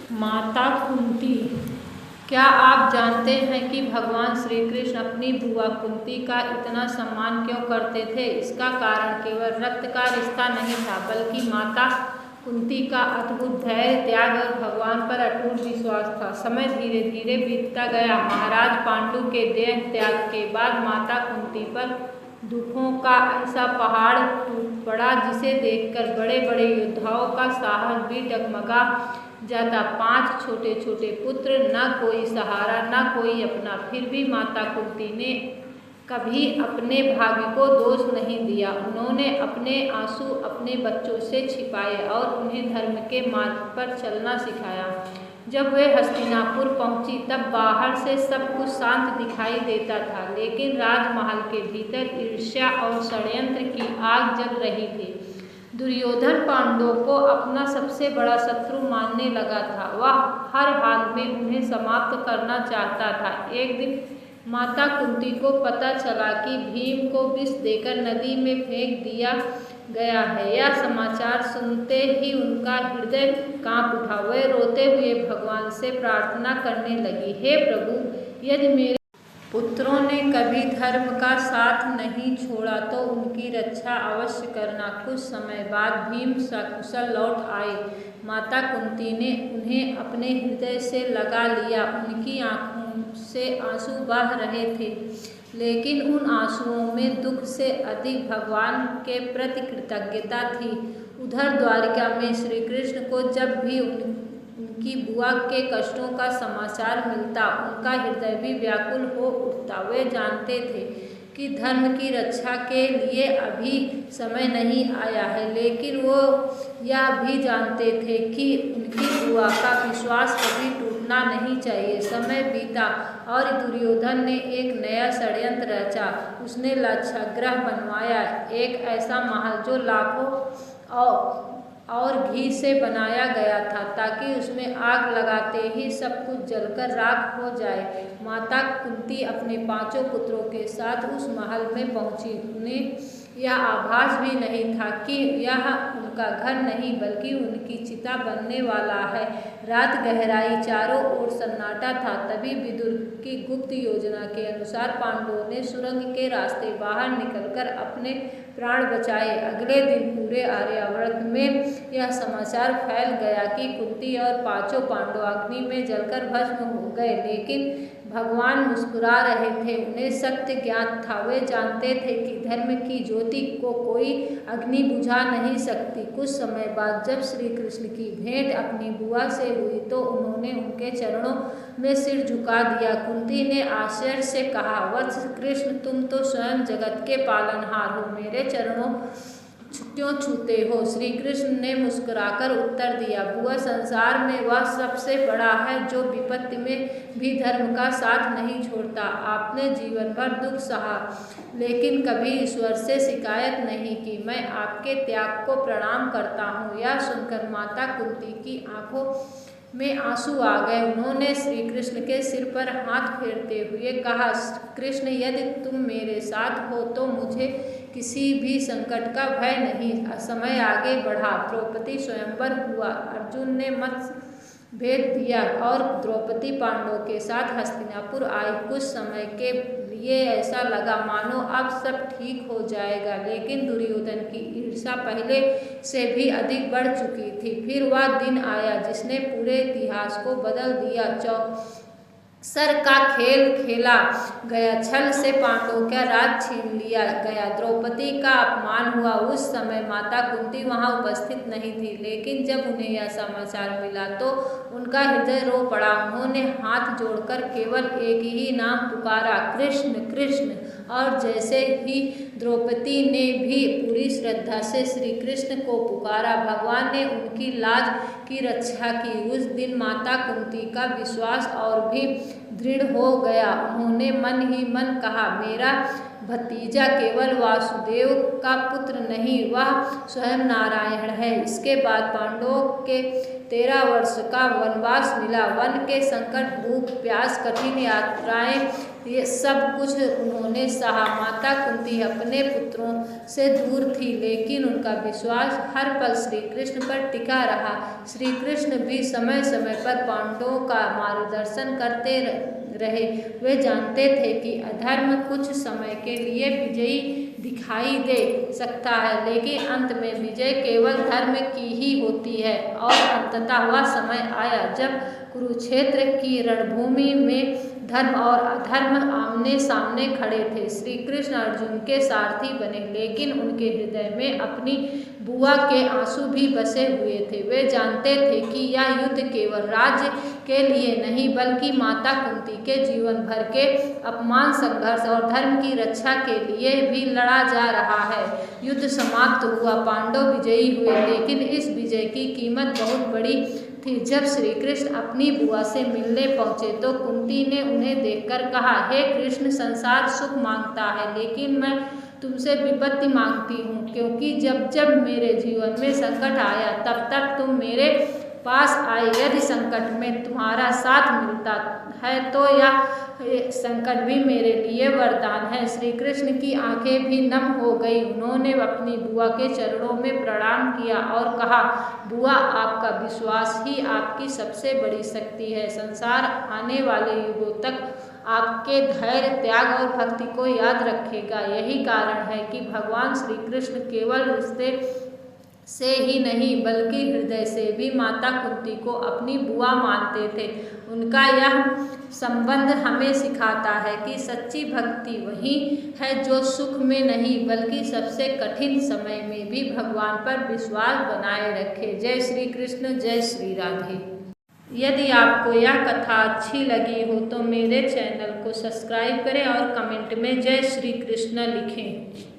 माता कुंती। क्या आप जानते हैं कि भगवान श्री कृष्ण अपनी बुआ कुंती का इतना सम्मान क्यों करते थे? इसका कारण केवल रक्त का रिश्ता नहीं था, बल्कि माता कुंती का अद्भुत धैर्य, त्याग और भगवान पर अटूट विश्वास था। समय धीरे धीरे बीतता गया। महाराज पांडु के देह त्याग के बाद माता कुंती पर दुखों का ऐसा पहाड़ टूट पड़ा, जिसे देखकर बड़े बड़े योद्धाओं का साहस भी डगमगा जाता। 5 छोटे छोटे पुत्र, न कोई सहारा, न कोई अपना, फिर भी माता कुंती ने कभी अपने भाग्य को दोष नहीं दिया। उन्होंने अपने आंसू अपने बच्चों से छिपाए और उन्हें धर्म के मार्ग पर चलना सिखाया। जब वे हस्तिनापुर पहुंची, तब बाहर से सब कुछ शांत दिखाई देता था, लेकिन राजमहल के भीतर ईर्ष्या और षड्यंत्र की आग जल रही थी। दुर्योधन पांडवों को अपना सबसे बड़ा शत्रु मानने लगा था। वह हर हाल में उन्हें समाप्त करना चाहता था। एक दिन माता कुंती को पता चला कि भीम को विष देकर नदी में फेंक दिया गया है। यह समाचार सुनते ही उनका हृदय कांप उठा। वे रोते हुए भगवान से प्रार्थना करने लगी, हे प्रभु, यदि मेरे पुत्रों ने कभी धर्म का साथ नहीं छोड़ा तो उनकी रक्षा अवश्य करना। कुछ समय बाद भीम सकुशल लौट आए। माता कुंती ने उन्हें अपने हृदय से लगा लिया। उनकी आंखों से आंसू बह रहे थे, लेकिन उन आंसुओं में दुख से अधिक भगवान के प्रति कृतज्ञता थी। उधर द्वारिका में श्री कृष्ण को जब भी उनकी बुआ के कष्टों का समाचार मिलता, उनका हृदय भी व्याकुल हो उठता। वे जानते थे कि धर्म की रक्षा के लिए अभी समय नहीं आया है, लेकिन वो यह भी जानते थे कि उनकी बुआ का विश्वास कभी टूटना नहीं चाहिए। समय बीता और दुर्योधन ने एक नया षड्यंत्र रचा। उसने लाक्षागृह बनवाया, एक ऐसा महल जो लाखों और घी से बनाया गया था, ताकि उसमें आग लगाते ही सब कुछ जलकर राख हो जाए। माता कुंती अपने 5 पुत्रों के साथ उस महल में पहुंची। उन्हें यह आभास भी नहीं था कि यह उनका घर नहीं, बल्कि उनकी चिता बनने वाला है। रात गहराई, चारों ओर सन्नाटा था। तभी विदुर की गुप्त योजना के अनुसार पांडवों ने सुरंग के रास्ते बाहर निकलकर अपने प्राण बचाए। अगले दिन पूरे आर्यावर्त में यह समाचार फैल गया कि कुंती और 5 पांडव अग्नि में जलकर भस्म हो गए, लेकिन भगवान मुस्कुरा रहे थे। उन्हें सत्य ज्ञात था। वे जानते थे कि धर्म की ज्योति को कोई अग्नि बुझा नहीं सकती। कुछ समय बाद जब श्री कृष्ण की भेंट अपनी बुआ से हुई, तो उन्होंने उनके चरणों में सिर झुका दिया। कुंती ने आश्चर्य से कहा, वत्स कृष्ण, तुम तो स्वयं जगत के पालनहार हो, मेरे चरणों क्यों छूते हो? श्री कृष्ण ने मुस्कुराकर उत्तर दिया, बुआ, संसार में वह सबसे बड़ा है जो विपत्ति में भी धर्म का साथ नहीं छोड़ता। आपने जीवन भर दुख सहा, लेकिन कभी ईश्वर से शिकायत नहीं की। मैं आपके त्याग को प्रणाम करता हूँ। यह सुनकर माता कुंती की आंखों में आंसू आ गए। उन्होंने श्री कृष्ण के सिर पर हाथ फेरते हुए कहा, कृष्ण, यदि तुम मेरे साथ हो तो मुझे किसी भी संकट का भय नहीं। समय आगे बढ़ा। द्रौपदी स्वयंवर हुआ। अर्जुन ने मतभेद दिया और द्रौपदी पांडवों के साथ हस्तिनापुर आई। कुछ समय के लिए ऐसा लगा मानो अब सब ठीक हो जाएगा, लेकिन दुर्योधन की ईर्ष्या पहले से भी अधिक बढ़ चुकी थी। फिर वह दिन आया जिसने पूरे इतिहास को बदल दिया। सर का खेल खेला गया। छल से पांडवों का राज छीन लिया गया। द्रौपदी का अपमान हुआ। उस समय माता कुंती वहां उपस्थित नहीं थी, लेकिन जब उन्हें यह समाचार मिला तो उनका हृदय रो पड़ा। उन्होंने हाथ जोड़कर केवल एक ही नाम पुकारा, कृष्ण कृष्ण। और जैसे ही द्रौपदी ने भी पूरी श्रद्धा से श्री कृष्ण को पुकारा, भगवान ने उनकी लाज की रक्षा की। उस दिन माता कुंती का विश्वास और भी दृढ़ हो गया। उन्होंने मन ही मन कहा, मेरा भतीजा केवल वासुदेव का पुत्र नहीं, वह स्वयं नारायण है। इसके बाद पांडवों के 13 वर्ष का वनवास मिला। वन के संकट, भूख प्यास, कठिन यात्राएं, ये सब कुछ उन्होंने सहा। माता कुंती अपने पुत्रों से दूर थी, लेकिन उनका विश्वास हर पल श्री कृष्ण पर टिका रहा। श्री कृष्ण भी समय समय पर पांडवों का मार्गदर्शन करते रहे। वे जानते थे कि अधर्म कुछ समय के लिए विजयी दिखाई दे सकता है, लेकिन अंत में विजय केवल धर्म की ही होती है। और अंततः वह समय आया जब कुरुक्षेत्र की रणभूमि में धर्म और अधर्म आमने सामने खड़े थे। श्री कृष्ण अर्जुन के सारथी बने, लेकिन उनके हृदय में अपनी बुआ के आंसू भी बसे हुए थे। वे जानते थे कि यह युद्ध केवल राज्य के लिए नहीं, बल्कि माता कुंती के जीवन भर के अपमान, संघर्ष और धर्म की रक्षा के लिए भी लड़ा जा रहा है। युद्ध समाप्त हुआ, पांडव विजयी हुए, लेकिन इस विजय की कीमत बहुत बड़ी थी। जब श्री कृष्ण अपनी बुआ से मिलने पहुंचे तो कुंती ने उन्हें देखकर कहा, हे कृष्ण, संसार सुख मांगता है, लेकिन मैं तुमसे विपत्ति मांगती हूँ, क्योंकि जब जब मेरे जीवन में संकट आया तब तब तुम मेरे पास आए। यदि संकट में तुम्हारा साथ मिलता है तो यह संकट भी मेरे लिए वरदान है। श्री कृष्ण की आंखें भी नम हो गई। उन्होंने अपनी बुआ के चरणों में प्रणाम किया और कहा, बुआ, आपका विश्वास ही आपकी सबसे बड़ी शक्ति है। संसार आने वाले युगों तक आपके धैर्य, त्याग और भक्ति को याद रखेगा। यही कारण है कि भगवान श्री कृष्ण केवल रिश्ते से ही नहीं, बल्कि हृदय से भी माता कुंती को अपनी बुआ मानते थे। उनका यह संबंध हमें सिखाता है कि सच्ची भक्ति वही है जो सुख में नहीं, बल्कि सबसे कठिन समय में भी भगवान पर विश्वास बनाए रखे। जय श्री कृष्ण, जय श्री राधे। यदि आपको यह कथा अच्छी लगी हो तो मेरे चैनल को सब्सक्राइब करें और कमेंट में जय श्री कृष्ण लिखें।